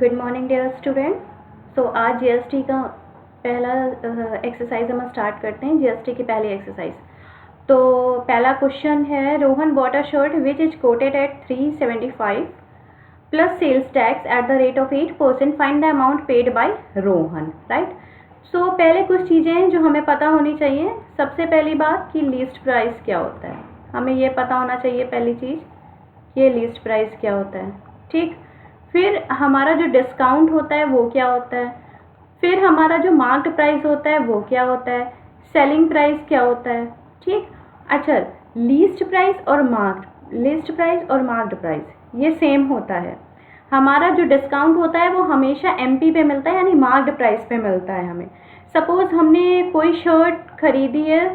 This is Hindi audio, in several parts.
Good morning dear student. So आज जीएसटी का पहला एक्सरसाइज हम स्टार्ट करते हैं। जीएसटी की पहली एक्सरसाइज। तो पहला क्वेश्चन है, Rohan bought a shirt which is quoted at 375 plus sales tax at the rate of 8%, find the amount paid by Rohan. Right. So पहले कुछ चीज़ें हैं जो हमें पता होनी चाहिए। सबसे पहली बात कि लीस्ट प्राइस क्या होता है, हमें ये पता होना चाहिए। पहली चीज़, ये लीस्ट प्राइस क्या होता है। ठीक। फिर हमारा जो डिस्काउंट होता है वो क्या होता है। फिर हमारा जो मार्क्ड प्राइस होता है वो क्या होता है। सेलिंग प्राइस क्या होता है। ठीक। अच्छा, लीस्ट प्राइस और मार्क्ड प्राइस ये सेम होता है। हमारा जो डिस्काउंट होता है वो हमेशा एमपी पे मिलता है, यानी मार्क्ड प्राइस पे मिलता है हमें। सपोज हमने कोई शर्ट खरीदी है,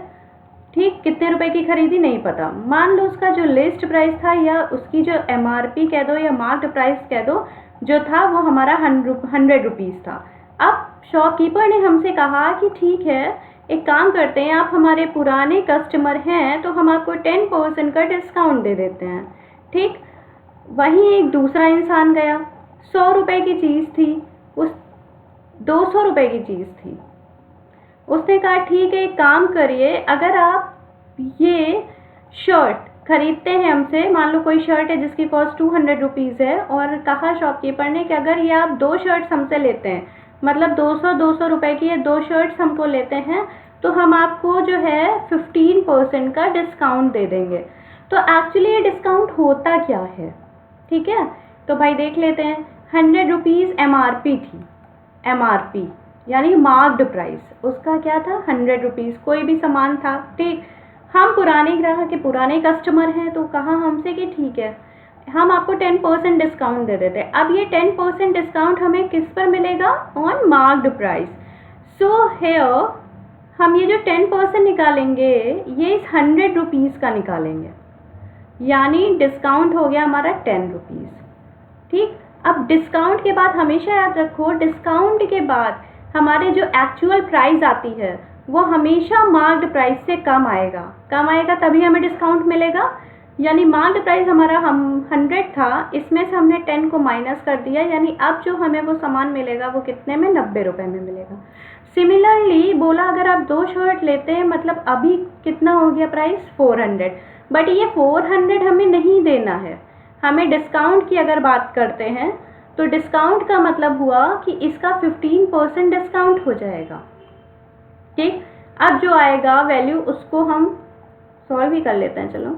ठीक, कितने रुपए की खरीदी नहीं पता, मान लो उसका जो लिस्ट प्राइस था या उसकी जो एमआरपी कह दो या मार्क्ड प्राइस कह दो जो था वो हमारा 100 रुपीज़ था। अब शॉपकीपर ने हमसे कहा कि ठीक है, एक काम करते हैं, आप हमारे पुराने कस्टमर हैं तो हम आपको 10% का डिस्काउंट दे देते हैं। ठीक। वहीं एक दूसरा इंसान गया, 100 रुपये की चीज़ थी, उस 200 रुपये की चीज़ थी। उसने कहा ठीक है, एक काम करिए, अगर आप ये शर्ट खरीदते हैं हमसे, मान लो कोई शर्ट है जिसकी कॉस्ट 200 रुपीज़ है, और कहा शॉपकीपर ने कि अगर ये आप 2 शर्ट्स हमसे लेते हैं, मतलब 200 रुपये की ये 2 शर्ट्स हमको लेते हैं, तो हम आपको जो है 15% का डिस्काउंट दे देंगे। तो एक्चुअली ये डिस्काउंट होता क्या है। ठीक है, तो भाई देख लेते हैं। 100 रुपीज़ एमआरपी थी, एमआरपी यानी मार्क्ड प्राइस उसका क्या था, 100 रुपीज़। कोई भी सामान था। ठीक। हम पुराने ग्राहक के पुराने कस्टमर हैं तो कहा हमसे कि ठीक है, हम आपको 10% डिस्काउंट दे देते हैं। अब ये 10% डिस्काउंट हमें किस पर मिलेगा, on marked price. So here हम ये जो 10% निकालेंगे ये इस 100 रुपीज़ का निकालेंगे, यानी डिस्काउंट हो गया हमारा 10 रुपीज़। ठीक। अब डिस्काउंट के बाद हमेशा याद रखो, डिस्काउंट के बाद हमारे जो एक्चुअल प्राइस आती है वो हमेशा मार्क्ड प्राइस से कम आएगा तभी हमें डिस्काउंट मिलेगा। यानी मार्क्ड प्राइस हमारा 100 था, इसमें से हमने 10 को माइनस कर दिया, यानी अब जो हमें वो सामान मिलेगा वो कितने में, 90 रुपये में मिलेगा। सिमिलरली बोला, अगर आप 2 शर्ट लेते हैं, मतलब अभी कितना हो गया प्राइस, 400, बट ये 400 हमें नहीं देना है, हमें डिस्काउंट की अगर बात करते हैं तो डिस्काउंट का मतलब हुआ कि इसका 15% डिस्काउंट हो जाएगा। ठीक। अब जो आएगा वैल्यू उसको हम सॉल्व ही कर लेते हैं। चलो,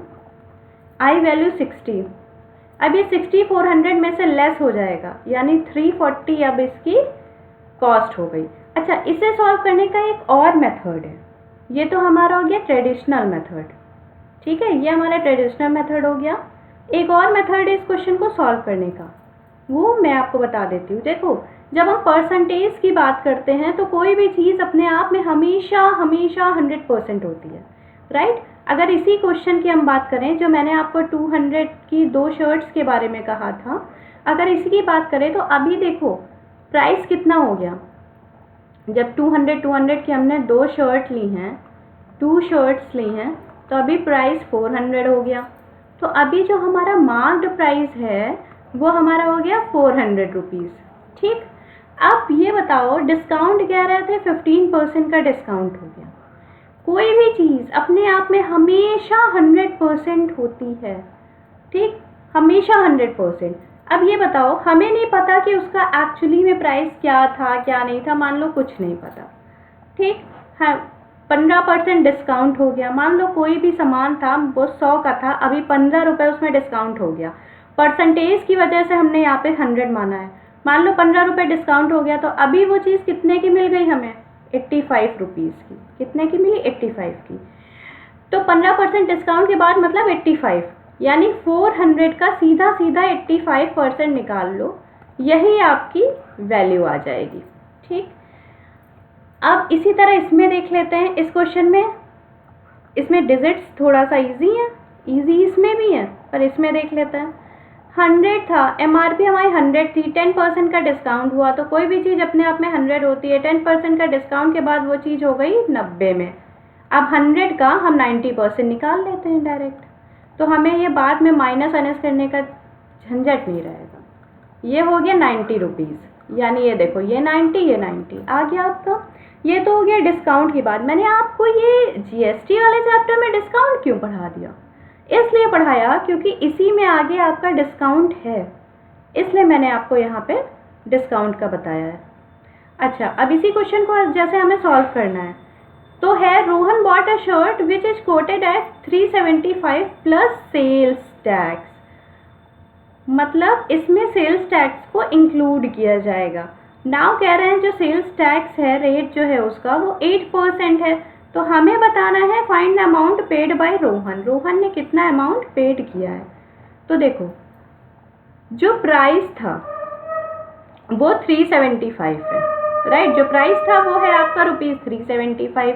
आई वैल्यू 60। अब ये 60 400 में से लेस हो जाएगा, यानी 340 अब इसकी कॉस्ट हो गई। अच्छा, इसे सॉल्व करने का एक और मेथड है। ये तो हमारा हो गया ट्रेडिशनल मेथड। ठीक है, ये हमारा ट्रेडिशनल मेथड हो गया। एक और मेथड है इस क्वेश्चन को सॉल्व करने का, वो मैं आपको बता देती हूँ। देखो, जब हम परसेंटेज की बात करते हैं तो कोई भी चीज़ अपने आप में हमेशा 100% होती है। राइट। अगर इसी क्वेश्चन की हम बात करें, जो मैंने आपको 200 की 2 शर्ट्स के बारे में कहा था, अगर इसी की बात करें तो अभी देखो प्राइस कितना हो गया। जब 200 की हमने 2 शर्ट ली हैं, 2 शर्ट्स ली हैं, तो अभी प्राइस 400 हो गया। तो अभी जो हमारा मार्क्ड प्राइस है वो हमारा हो गया 400 रुपीज़। ठीक। अब ये बताओ, डिस्काउंट कह रहे थे 15% का डिस्काउंट हो गया। कोई भी चीज़ अपने आप में हमेशा 100% होती है। ठीक, हमेशा 100%। अब ये बताओ, हमें नहीं पता कि उसका एक्चुअली में प्राइस क्या था क्या नहीं था, मान लो कुछ नहीं पता। ठीक। हाँ, 15% डिस्काउंट हो गया। मान लो कोई भी सामान था, वो 100 का था, अभी 15 रुपये उसमें डिस्काउंट हो गया। परसेंटेज की वजह से हमने यहाँ पे 100 माना है। मान लो 15 रुपये डिस्काउंट हो गया, तो अभी वो चीज़ कितने की मिल गई हमें, 85 रुपीज़ की। कितने की मिली, 85 की। तो 15% डिस्काउंट के बाद मतलब 85, यानी 400 का सीधा 85% निकाल लो, यही आपकी वैल्यू आ जाएगी। ठीक। अब इसी तरह इसमें देख लेते हैं, इस क्वेश्चन में इसमें डिजिट्स थोड़ा सा इजी इसमें भी है, पर इसमें देख लेते हैं। 100 था, एमआरपी हमारी 100 थी, 10% का डिस्काउंट हुआ, तो कोई भी चीज़ अपने आप में 100 होती है। 10% का डिस्काउंट के बाद वो चीज़ हो गई 90 में। अब 100 का हम 90% निकाल लेते हैं डायरेक्ट, तो हमें ये बाद में माइनस करने का झंझट नहीं रहेगा। ये हो गया 90 रुपीज़, यानी ये देखो ये 90 ये 90 आ गया आपका। ये तो हो गया डिस्काउंट की बात। मैंने आपको ये जीएसटी वाले चैप्टर में डिस्काउंट क्यों पढ़ा दिया? इसलिए पढ़ाया क्योंकि इसी में आगे आपका डिस्काउंट है, इसलिए मैंने आपको यहाँ पे डिस्काउंट का बताया है। अच्छा, अब इसी क्वेश्चन को जैसे हमें सॉल्व करना है, तो है Rohan bought a shirt which is quoted at 375 plus sales tax, मतलब इसमें सेल्स टैक्स को इंक्लूड किया जाएगा। नाउ कह रहे हैं जो सेल्स टैक्स है रेट जो है उसका वो 8% है, तो हमें बताना है find the amount paid by Rohan. Rohan ने कितना अमाउंट पेड किया है? तो देखो जो प्राइस था वो 375 है, राइट। जो प्राइस था वो है आपका ₹375।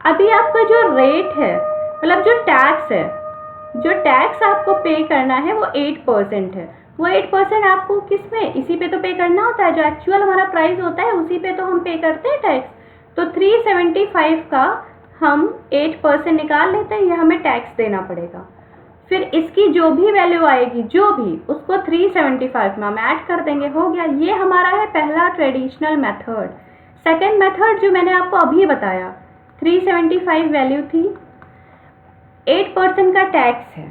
अभी आपका जो रेट है, मतलब जो टैक्स है, जो टैक्स आपको पे करना है वो 8% है। वो 8% आपको किस में, इसी पे तो पे करना होता है, जो एक्चुअल हमारा प्राइस होता है उसी पे तो हम पे करते हैं टैक्स। तो 375 का हम 8% निकाल लेते हैं, ये हमें टैक्स देना पड़ेगा। फिर इसकी जो भी वैल्यू आएगी, जो भी, उसको 375 में हम ऐड कर देंगे, हो गया। ये हमारा है पहला ट्रेडिशनल मेथड। सेकेंड मेथड जो मैंने आपको अभी बताया, 375 वैल्यू थी, 8% का टैक्स है,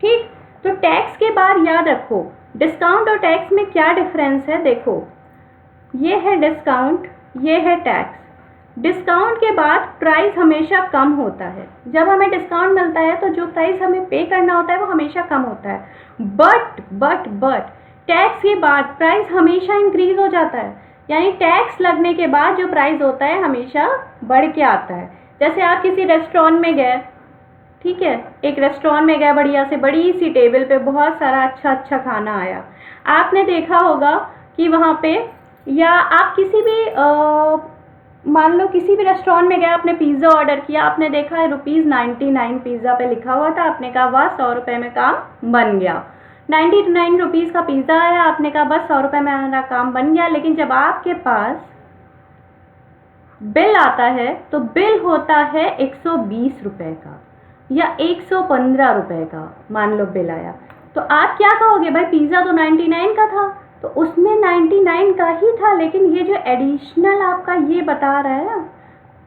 ठीक। तो टैक्स के बाद याद रखो डिस्काउंट और टैक्स में क्या डिफरेंस है। देखो ये है डिस्काउंट, ये है टैक्स। डिस्काउंट के बाद प्राइस हमेशा कम होता है। जब हमें डिस्काउंट मिलता है तो जो प्राइस हमें पे करना होता है वो हमेशा कम होता है। बट टैक्स के बाद प्राइस हमेशा इंक्रीज हो जाता है, यानी टैक्स लगने के बाद जो प्राइस होता है हमेशा बढ़ के आता है। जैसे आप किसी रेस्टोरेंट में गए, ठीक है, एक रेस्टोरेंट में गए, बढ़िया से बड़ी सी टेबल पे बहुत सारा अच्छा खाना आया। आपने देखा होगा कि वहाँ पे, या आप किसी भी मान लो किसी भी रेस्टोरेंट में गए, आपने पिज़्ज़ा ऑर्डर किया, आपने देखा है ₹99 पिज़्ज़ा पे लिखा हुआ था, आपने कहा वाह 100 रुपये में काम बन गया। 99 रुपीज़ का पिज़्ज़ा आया, आपने कहा बस 100 रुपये में मेरा काम बन गया। लेकिन जब आपके पास बिल आता है तो बिल होता है 120 रुपये का या 115 रुपये का, मान लो बिल आया, तो आप क्या कहोगे, भाई पिज़्ज़ा तो 99 का था, तो उसमें 99 का ही था, लेकिन ये जो एडिशनल आपका ये बता रहा है ना,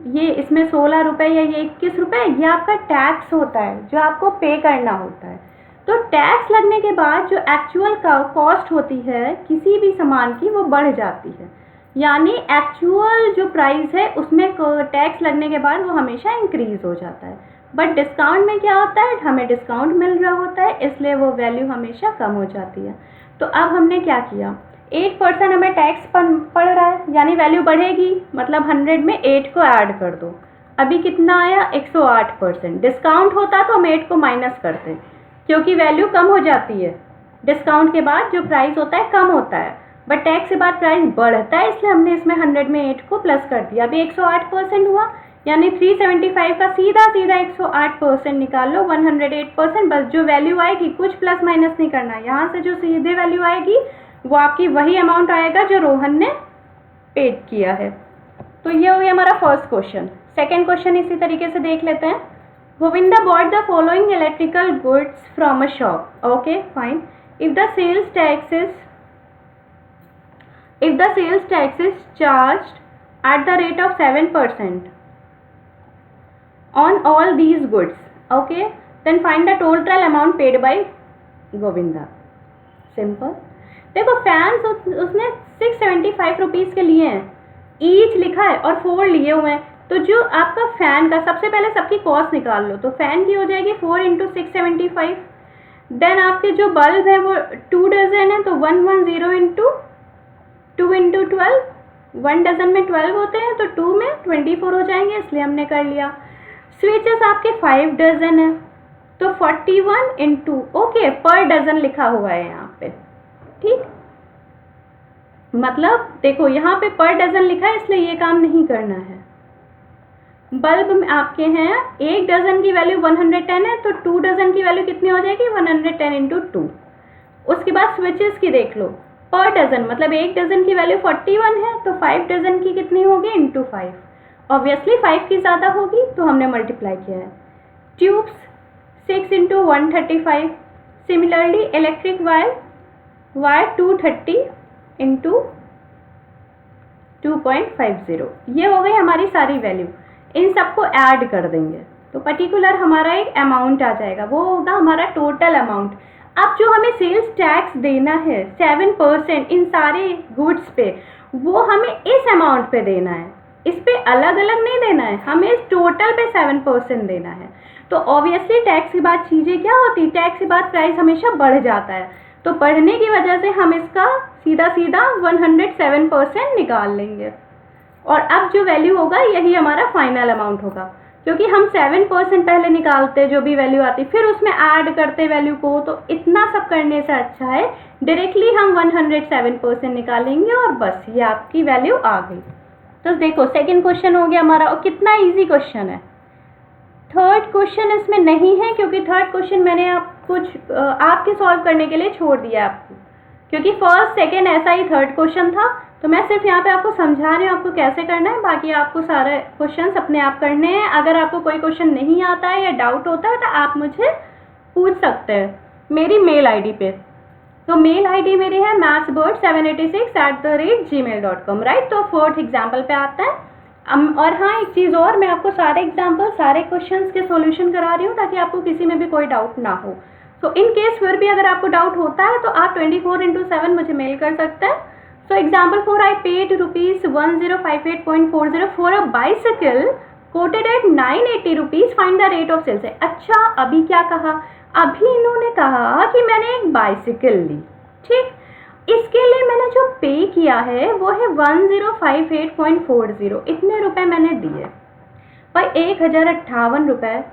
ये इसमें 16 रुपये या ये 21 रुपये, ये आपका टैक्स होता है जो आपको पे करना होता है। तो टैक्स लगने के बाद जो एक्चुअल का कॉस्ट होती है किसी भी सामान की वो बढ़ जाती है, यानी एक्चुअल जो प्राइस है उसमें टैक्स लगने के बाद वो हमेशा इंक्रीज हो जाता है। बट डिस्काउंट में क्या होता है, हमें डिस्काउंट मिल रहा होता है, इसलिए वो वैल्यू हमेशा कम हो जाती है। तो अब हमने क्या किया, 8% हमें टैक्स पड़ रहा है, यानी वैल्यू बढ़ेगी, मतलब 100 में 8 को ऐड कर दो। अभी कितना आया, 108%। डिस्काउंट होता तो हम 8 को माइनस करते, क्योंकि वैल्यू कम हो जाती है। डिस्काउंट के बाद जो प्राइस होता है कम होता है, बट टैक्स के बाद प्राइस बढ़ता है, इसलिए हमने इसमें 100 में 8 को प्लस कर दिया। अभी 108% हुआ, यानी 375 का सीधा 108% निकाल लो, 108%। बस जो वैल्यू आएगी कुछ प्लस माइनस नहीं करना, यहाँ से जो सीधे वैल्यू आएगी वो आपकी वही अमाउंट आएगा जो रोहन ने पेड किया है। तो ये हो गया हमारा फर्स्ट क्वेश्चन। सेकेंड क्वेश्चन इसी तरीके से देख लेते हैं। Govinda bought the following electrical goods from a shop. Okay fine. If the sales tax is charged at the rate of 7% on all these goods, okay, then find the total amount paid by Govinda. Simple. देखो फैंस उसने 675 रुपीज़ के लिए हैं, ईच लिखा है और 4 लिए हुए हैं, तो जो आपका फ़ैन का सबसे पहले सबकी कॉस्ट निकाल लो, तो फ़ैन की हो जाएगी 4 × 675। देन आपके जो बल्ब है वो 2 डजन है, तो 110 × 2 × 12, 1 डजन में 12 होते हैं, तो 2 में 24 हो जाएंगे, इसलिए हमने कर लिया। स्विचेस आपके 5 डजन है, तो 41 × ओके, पर डजन लिखा हुआ है यहाँ पे, ठीक। मतलब देखो यहाँ पे पर डजन लिखा है, इसलिए ये काम नहीं करना है। बल्ब में आपके हैं 1 डजन की वैल्यू 110 है, तो 2 डजन की वैल्यू कितनी हो जाएगी, 110 × 2। उसके बाद स्विचेस की देख लो, पर डजन मतलब 1 डजन की वैल्यू 41 है, तो 5 डजन की कितनी होगी, × 5। ऑब्वियसली 5 की ज़्यादा होगी, तो हमने मल्टीप्लाई किया है। Tubes 6 × 135। Similarly electric wire Y 230 into 2.50, ये हो गई हमारी सारी वैल्यू। इन सबको ऐड कर देंगे तो पर्टिकुलर हमारा एक अमाउंट आ जाएगा, वो होगा हमारा टोटल अमाउंट। अब जो हमें सेल्स टैक्स देना है 7% इन सारे गुड्स पे, वो हमें इस अमाउंट पे देना है, इस पे अलग अलग नहीं देना है, हमें इस टोटल पे 7% देना है। तो ऑब्वियसली टैक्स के बाद चीज़ें क्या होती, टैक्स के बाद प्राइस हमेशा बढ़ जाता है, तो बढ़ने की वजह से हम इसका सीधा सीधा 107% निकाल लेंगे। और अब जो वैल्यू होगा यही हमारा फाइनल अमाउंट होगा, क्योंकि हम 7% पहले निकालते जो भी वैल्यू आती, फिर उसमें ऐड करते वैल्यू को, तो इतना सब करने से अच्छा है डायरेक्टली हम 107% निकालेंगे और बस ये आपकी वैल्यू आ गई। तो देखो सेकंड क्वेश्चन हो गया हमारा, और कितना इजी क्वेश्चन है। थर्ड क्वेश्चन इसमें नहीं है, क्योंकि थर्ड क्वेश्चन मैंने आपके सॉल्व करने के लिए छोड़ दिया आपको, क्योंकि फर्स्ट सेकंड ऐसा ही थर्ड क्वेश्चन था, तो मैं सिर्फ यहाँ पे आपको समझा रही हूँ आपको कैसे करना है, बाकी आपको सारे क्वेश्चंस अपने आप करने हैं। अगर आपको कोई क्वेश्चन नहीं आता है या डाउट होता है तो आप मुझे पूछ सकते हैं मेरी मेल आईडी पे। तो मेल आईडी मेरी है mathsbird786@gmail.com, राइट। तो फोर्थ एग्जाम्पल पे आता है। और हाँ, एक चीज़ और, मैं आपको सारे एग्जाम्पल सारे क्वेश्चंस के सॉल्यूशन करा रही हूँ ताकि आपको किसी में भी कोई डाउट ना हो। तो इन केस फिर भी अगर आपको डाउट होता है तो आप 24/7 मुझे मेल कर सकते हैं। So example 4, I paid rupees 1058.40 for a bicycle quoted at 980 rupees. Find the rate of sales है। अच्छा, अभी क्या कहा, अभी इन्होंने कहा कि मैंने एक बाइसिकल ली, ठीक, इसके लिए मैंने जो पे किया है वो है 1058.40, इतने रुपए मैंने दिए भाई, 1058 रुपये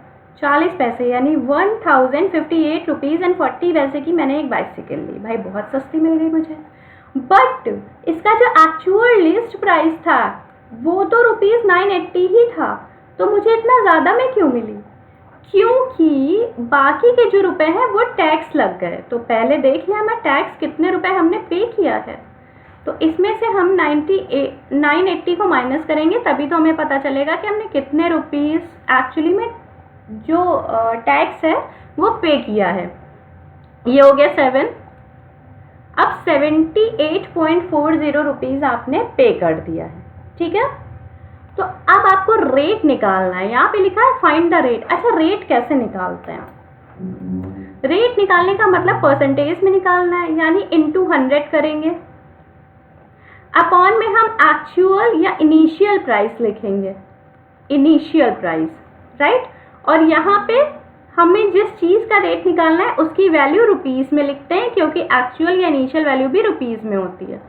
40 पैसे, यानी 1058 रुपीज़ एंड 40 पैसे की मैंने एक बाइसिकल ली। भाई बहुत सस्ती मिल गई मुझे, बट इसका जो एक्चुअल लिस्ट प्राइस था वो तो ₹980 ही था, तो मुझे इतना ज़्यादा में क्यों मिली, क्योंकि बाकी के जो रुपए हैं वो टैक्स लग गए। तो पहले देख लिया मैं टैक्स कितने रुपए हमने पे किया है, तो इसमें से हम 980 को माइनस करेंगे, तभी तो हमें पता चलेगा कि हमने कितने रुपीस एक्चुअली में जो टैक्स है वो पे किया है। ये हो गया 7। अब 78.40 रुपीज़ आपने पे कर दिया है, ठीक है। तो अब आपको रेट निकालना है, यहाँ पे लिखा है फाइंड द रेट। अच्छा, रेट कैसे निकालते हैं, रेट निकालने का मतलब परसेंटेज में निकालना है, यानी इनटू 100 करेंगे, अपॉन में हम एक्चुअल या इनिशियल प्राइस लिखेंगे, इनिशियल प्राइस, राइट। और यहाँ पे हमें जिस चीज़ का रेट निकालना है उसकी वैल्यू रुपीज़ में लिखते हैं, क्योंकि एक्चुअल या इनिशियल वैल्यू भी रुपीज़ में होती है।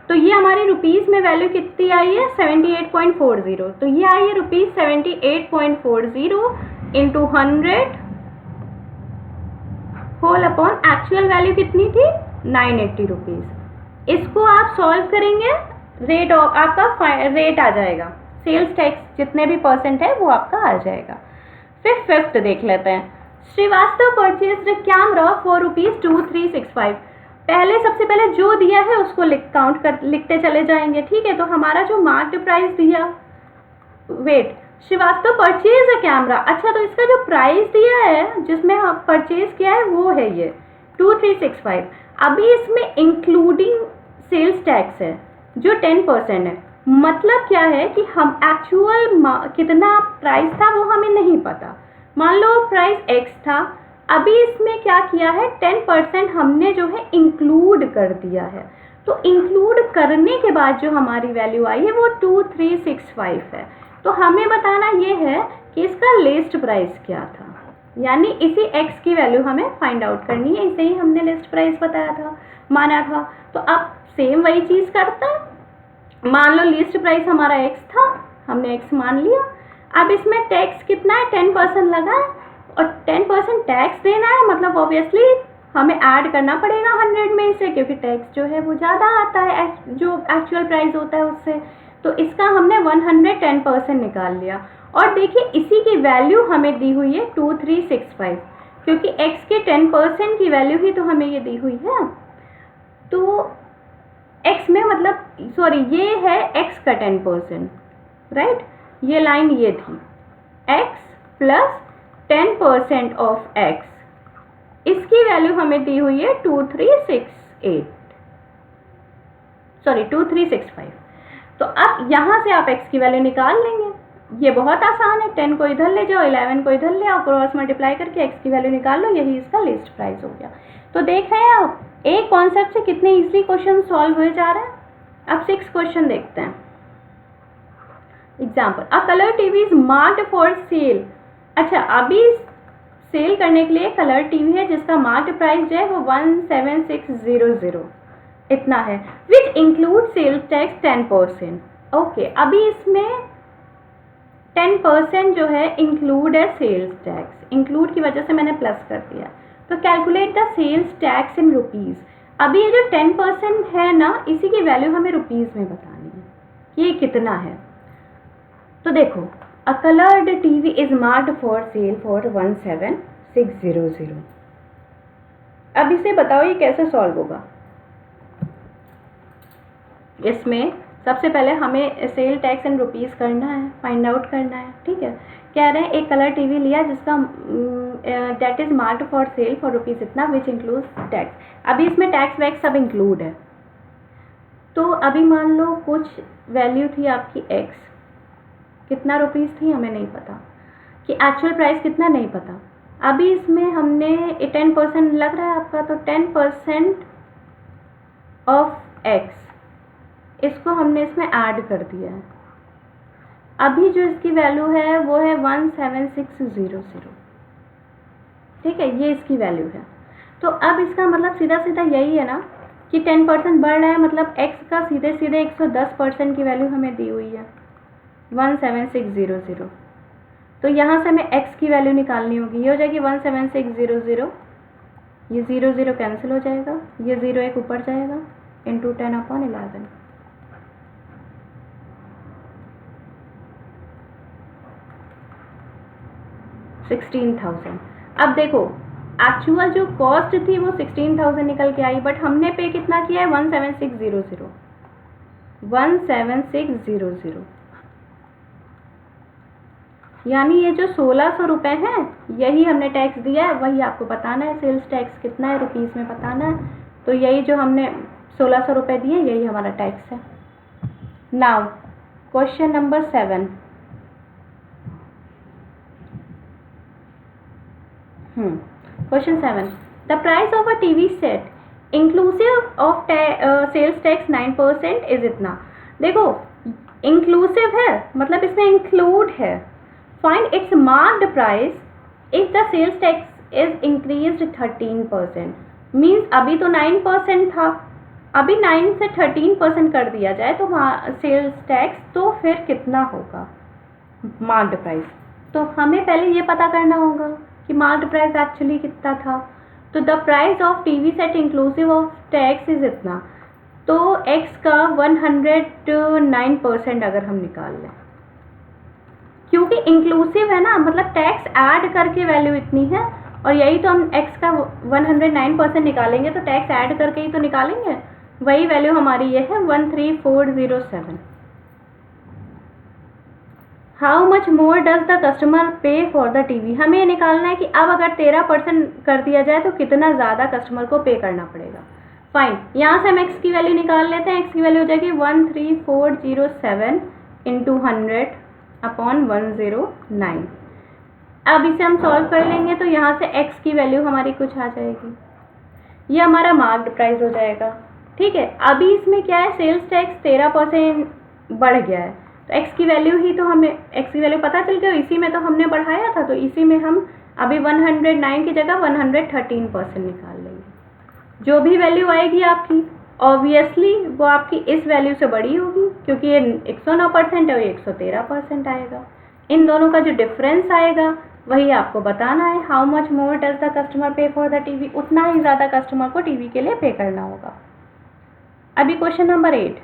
तो ये हमारी रुपीज़ में वैल्यू कितनी आई है, 78.40, तो ये आई है ₹78.40 into 100 whole upon actual value कितनी थी, 980 रुपीज़। इसको आप सॉल्व करेंगे, रेट आपका रेट आ जाएगा, सेल्स टैक्स जितने भी परसेंट है वो आपका आ जाएगा। फिर फिफ्थ देख लेते हैं। Srivastava purchase the camera for ₹2365। पहले सबसे पहले जो दिया है उसको लिखते चले जाएंगे, ठीक है। तो हमारा जो मार्क्ड प्राइस दिया, wait, Srivastava purchase a camera, अच्छा तो इसका जो प्राइस दिया है जिसमें हम परचेज किया है वो है ये 2365। अभी इसमें इंक्लूडिंग सेल्स टैक्स है जो 10% है, मतलब क्या है कि हम एक्चुअल कितना प्राइस था वो हमें नहीं पता। मान लो प्राइस x था, अभी इसमें क्या किया है 10% हमने जो है इंक्लूड कर दिया है, तो इंक्लूड करने के बाद जो हमारी वैल्यू आई है वो 2365 है। तो हमें बताना ये है कि इसका लिस्ट प्राइस क्या था, यानी इसी x की वैल्यू हमें फाइंड आउट करनी है। इसे ही हमने लिस्ट प्राइस बताया था, माना था। तो अब सेम वही चीज़ करते हैं। मान लो लिस्ट प्राइस हमारा x था, हमने x मान लिया। अब इसमें टैक्स कितना है, 10% लगा है, और 10% टैक्स देना है, मतलब ऑब्वियसली हमें ऐड करना पड़ेगा 100 में से, क्योंकि टैक्स जो है वो ज़्यादा आता है जो एक्चुअल प्राइस होता है उससे। तो इसका हमने 110% निकाल लिया। और देखिए इसी की वैल्यू हमें दी हुई है 2365, क्योंकि x के 10% की वैल्यू ही तो हमें ये दी हुई है। तो x में मतलब सॉरी ये है x का 10%, राइट। ये लाइन ये थी x प्लस 10% ऑफ x, इसकी वैल्यू हमें दी हुई है 2368, सॉरी 2365। तो अब यहाँ से आप x की वैल्यू निकाल लेंगे, ये बहुत आसान है। 10 को इधर ले जाओ, 11 को इधर ले आओ, क्रॉस मल्टीप्लाई करके x की वैल्यू निकाल लो, यही इसका लिस्ट प्राइस हो गया। तो देख रहे हैं आप एक कॉन्सेप्ट से कितने इजीली क्वेश्चन सॉल्व हुए जा रहे हैं। अब 6 क्वेश्चन देखते हैं। Example, a colour TV is marked for sale. अच्छा, अभी सेल करने के लिए कलर टीवी है जिसका मार्क्ड प्राइस जो है वो 17600 इतना है, which include sales tax 10%। Okay, अभी इसमें 10% जो है इंक्लूड है सेल्स टैक्स, इंक्लूड की वजह से मैंने प्लस कर दिया। तो calculate the sales tax in rupees. अभी ये जो 10% है ना, इसी की वैल्यू हमें रुपीज़ में बतानी है कि ये कितना है। तो देखो, अ coloured TV is marked for sale for 17600। अब इसे बताओ ये कैसे सॉल्व होगा। इसमें सबसे पहले हमें सेल टैक्स इन रुपीज़ करना है, फाइंड आउट करना है। ठीक है, कह रहे हैं एक कलर टीवी लिया जिसका that is marked for sale for rupees इतना, विच इंक्लूड्स टैक्स। अभी इसमें टैक्स वैक्स सब इंक्लूड है। तो अभी मान लो कुछ वैल्यू थी आपकी x, कितना रुपीज़ थी हमें नहीं पता, कि एक्चुअल प्राइस कितना नहीं पता। अभी इसमें हमने 10% लग रहा है आपका, तो 10% ऑफ x इसको हमने इसमें ऐड कर दिया है। अभी जो इसकी वैल्यू है वो है 17600। ठीक है, ये इसकी वैल्यू है। तो अब इसका मतलब सीधा सीधा यही है ना कि 10% बढ़ रहा है, मतलब x का सीधे सीधे 110% की वैल्यू हमें दी हुई है 17600। तो यहाँ से हमें x की वैल्यू निकालनी होगी, ये हो जाएगी 17600, ये 00 कैंसिल हो जाएगा, ये 0 एक ऊपर जाएगा, इंटू 10/11 16,000। अब देखो एक्चुअल जो कॉस्ट थी वो 16,000 निकल के आई, बट हमने पे कितना किया है 17600। 17600 यानी ये जो 1600 रुपये हैं यही हमने टैक्स दिया है, वही आपको बताना है। सेल्स टैक्स कितना है रुपीज़ में बताना है, तो यही जो हमने 1600 रुपये दिए यही हमारा टैक्स है। Now question number 7। Question 7. The price of a TV set inclusive of sales tax 9% is इतना। देखो inclusive है, मतलब इसमें include है। Find its marked price if the sales tax is increased 13%। Means अभी तो 9% था, अभी 9 से 13% कर दिया जाए तो सेल्स टैक्स, तो फिर कितना होगा मार्क्ड प्राइस। तो हमें पहले ये पता करना होगा कि मार्क्ड प्राइस एक्चुअली कितना था। तो the price of TV set inclusive of tax is इतना, तो x का 109% अगर हम निकाल लें, क्योंकि इंक्लूसिव है ना, मतलब टैक्स ऐड करके वैल्यू इतनी है, और यही तो हम x का 109% निकालेंगे तो टैक्स ऐड करके ही तो निकालेंगे, वही वैल्यू हमारी ये है 13407। How much more does the customer पे फॉर द टीवी। हमें ये निकालना है कि अब अगर 13% कर दिया जाए तो कितना ज़्यादा कस्टमर को पे करना पड़ेगा। फाइन, यहाँ से हम x की वैल्यू निकाल लेते हैं। x की वैल्यू हो जाएगी 13407 इंटू 100/109। अब इसे हम सॉल्व कर लेंगे तो यहाँ से x की वैल्यू हमारी कुछ आ जाएगी, ये हमारा मार्क्ड प्राइस हो जाएगा। ठीक है, अभी इसमें क्या है, सेल्स टैक्स 13% बढ़ गया है, तो x की वैल्यू ही तो हमें x की वैल्यू पता चल गया, इसी में तो हमने बढ़ाया था, तो इसी में हम अभी 109 की जगह 113% निकाल लेंगे। जो भी वैल्यू आएगी आपकी ऑब्वियसली वो आपकी इस वैल्यू से बड़ी होगी, क्योंकि ये 109% है और ये 113% आएगा। इन दोनों का जो डिफरेंस आएगा वही आपको बताना है। How much more does the customer पे फॉर द टीवी, उतना ही ज़्यादा कस्टमर को टीवी के लिए पे करना होगा। अभी question number 8।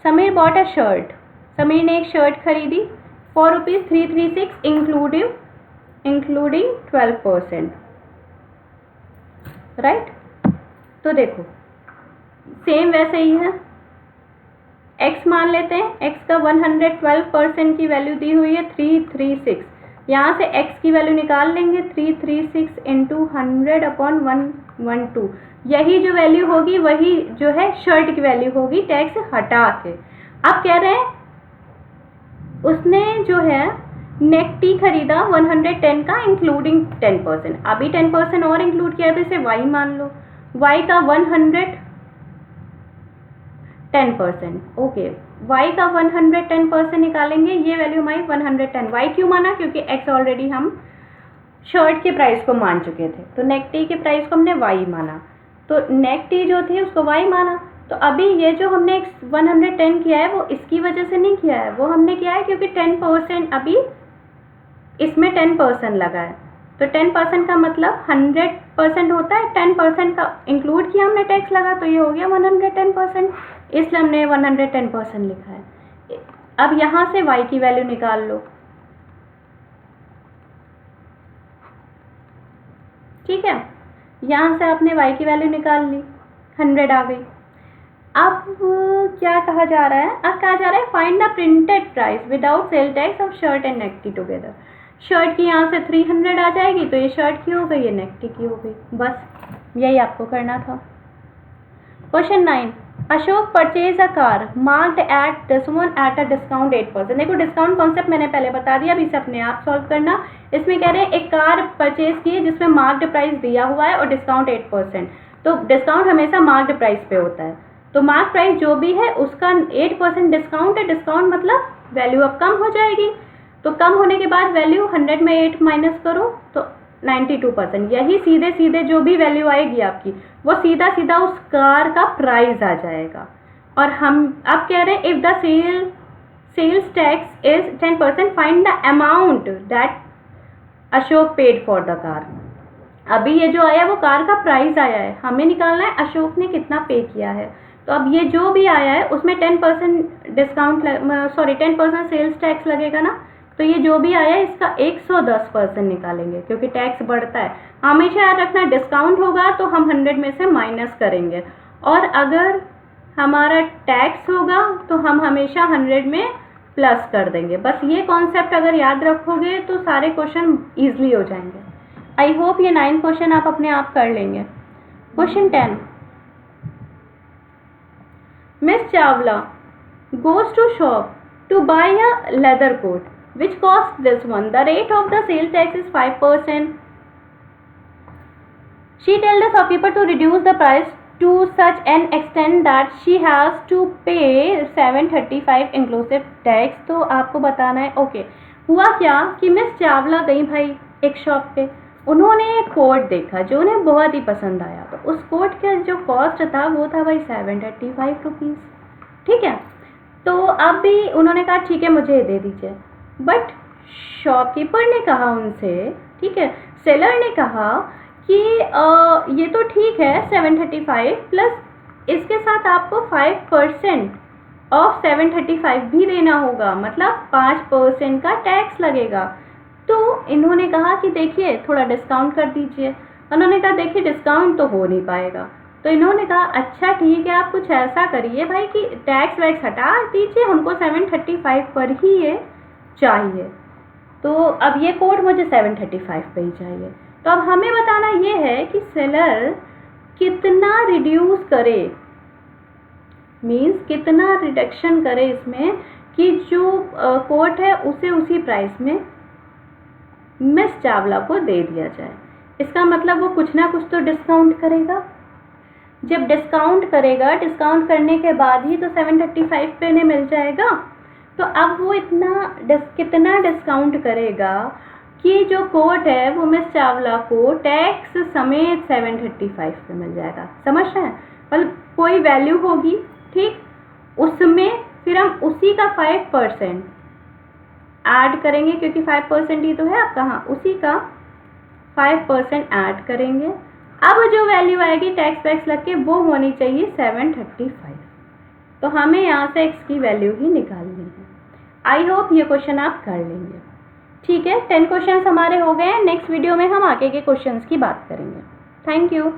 Sameer bot a shirt. Sameer ने एक शर्ट खरीदी फॉर ₹336 इंक्लूडिंग 12%। राइट, तो देखो सेम वैसे ही है, x मान लेते हैं, x का 112% की वैल्यू दी हुई है 336, यहाँ से x की वैल्यू निकाल लेंगे 336 इंटू 100/112, यही जो वैल्यू होगी वही जो है शर्ट की वैल्यू होगी टैक्स हटा के। अब कह रहे हैं उसने जो है नेक टी खरीदा 110 का इंक्लूडिंग 10%, अभी 10% और इंक्लूड किया तो इसे y मान लो, y का 110%, ओके y का 110% निकालेंगे, ये वैल्यू हमारी 110। y क्यों माना? क्योंकि x ऑलरेडी हम शर्ट के प्राइस को मान चुके थे, तो नेक टी के प्राइस को हमने y माना, तो नेक टी जो थी उसको y माना। तो अभी ये जो हमने 110 किया है वो इसकी वजह से नहीं किया है, वो हमने किया है क्योंकि 10% अभी इसमें 10% लगा है, तो 10% का मतलब 100% होता है, 10% का इंक्लूड किया हमने टैक्स लगा, तो ये हो गया 110%, इसलिए हमने 110% लिखा है। अब यहाँ से y की वैल्यू निकाल लो, ठीक है, यहाँ से आपने y की वैल्यू निकाल ली, 100 आ गई। अब क्या कहा जा रहा है? अब कहा जा रहा है find the printed price without sale tax of shirt and neck T together. Shirt की यहाँ से 300 आ जाएगी, तो ये शर्ट की हो गई, ये नेक टी की हो गई, बस यही आपको करना था। Question 9, Ashok purchase a car marked at this one at a discount 8%। देखो डिस्काउंट कॉन्सेप्ट मैंने पहले बता दिया, अब इसे अपने आप सॉल्व करना। इसमें कह रहे हैं एक कार परचेज की है जिसमें मार्क्ड प्राइस दिया हुआ है और डिस्काउंट 8%, तो डिस्काउंट हमेशा मार्क्ड प्राइस पे होता है, तो मार्क प्राइस जो भी है उसका 8% डिस्काउंट है। डिस्काउंट मतलब वैल्यू अब कम हो जाएगी, तो कम होने के बाद वैल्यू 100 में 8 माइनस करो तो 92%, यही सीधे सीधे जो भी वैल्यू आएगी आपकी वो सीधा सीधा उस कार का प्राइस आ जाएगा। और हम अब कह रहे हैं if the sales tax is 10%, find the amount that Ashok paid for the car. अभी ये जो आया वो कार का प्राइस आया है, हमें निकालना है अशोक ने कितना पे किया है। तो अब ये जो भी आया है उसमें 10% डिस्काउंट 10% सेल्स टैक्स लगेगा ना, तो ये जो भी आया है इसका 110% निकालेंगे क्योंकि टैक्स बढ़ता है। हमेशा याद रखना डिस्काउंट होगा तो हम 100 में से माइनस करेंगे, और अगर हमारा टैक्स होगा तो हम हमेशा 100 में प्लस कर देंगे। बस ये कॉन्सेप्ट अगर याद रखोगे तो सारे क्वेश्चन ईजिली हो जाएंगे। आई होप ये 9 क्वेश्चन आप अपने आप कर लेंगे। Question 10, Miss Chawla goes to shop to buy a leather coat which costs this one. The rate of the sale tax is 5%. She tells the shopkeeper to reduce the price to such an extent that she has to pay 735 inclusive tax. तो आपको बताना है ओके हुआ क्या कि मिस चावला गई भाई एक शॉप पे, उन्होंने एक कोट देखा जो उन्हें बहुत ही पसंद आया, तो उस कोट का जो कॉस्ट था वो था भाई 735 रुपीज़, ठीक है। तो अब भी उन्होंने कहा ठीक है मुझे दे दीजिए, बट शॉपकीपर ने कहा उनसे, ठीक है, सेलर ने कहा कि ये तो ठीक है 735 प्लस इसके साथ आपको 5% ऑफ 735 भी देना होगा, मतलब 5% का टैक्स लगेगा। तो इन्होंने कहा कि देखिए थोड़ा डिस्काउंट कर दीजिए, उन्होंने कहा देखिए डिस्काउंट तो हो नहीं पाएगा। तो इन्होंने कहा अच्छा ठीक है आप कुछ ऐसा करिए भाई कि टैक्स वैक्स हटा दीजिए, हमको 735 पर ही ये चाहिए, तो अब ये कोड मुझे 735 पे ही चाहिए। तो अब हमें बताना ये है कि सेलर कितना रिड्यूस करे, मीन्स कितना रिडक्शन करे इसमें कि जो कोट है उसे उसी प्राइस में मिस चावला को दे दिया जाए। इसका मतलब वो कुछ ना कुछ तो डिस्काउंट करेगा, जब डिस्काउंट करेगा डिस्काउंट करने के बाद ही तो 735 पे ने मिल जाएगा। तो अब वो कितना डिस्काउंट करेगा कि जो कोट है वो मिस चावला को टैक्स समेत 735 पे मिल जाएगा, समझ रहे हैं। मतलब कोई वैल्यू होगी, ठीक, उसमें फिर हम उसी का 5% ऐड करेंगे क्योंकि 5% ही तो है आपका, हाँ उसी का 5% ऐड करेंगे। अब जो वैल्यू आएगी टैक्स वैक्स लग के वो होनी चाहिए 735, तो हमें यहाँ से x की वैल्यू ही निकालनी है। आई होप ये क्वेश्चन आप कर लेंगे, ठीक है। 10 क्वेश्चंस हमारे हो गए हैं, नेक्स्ट वीडियो में हम आगे के क्वेश्चंस की बात करेंगे। Thank you.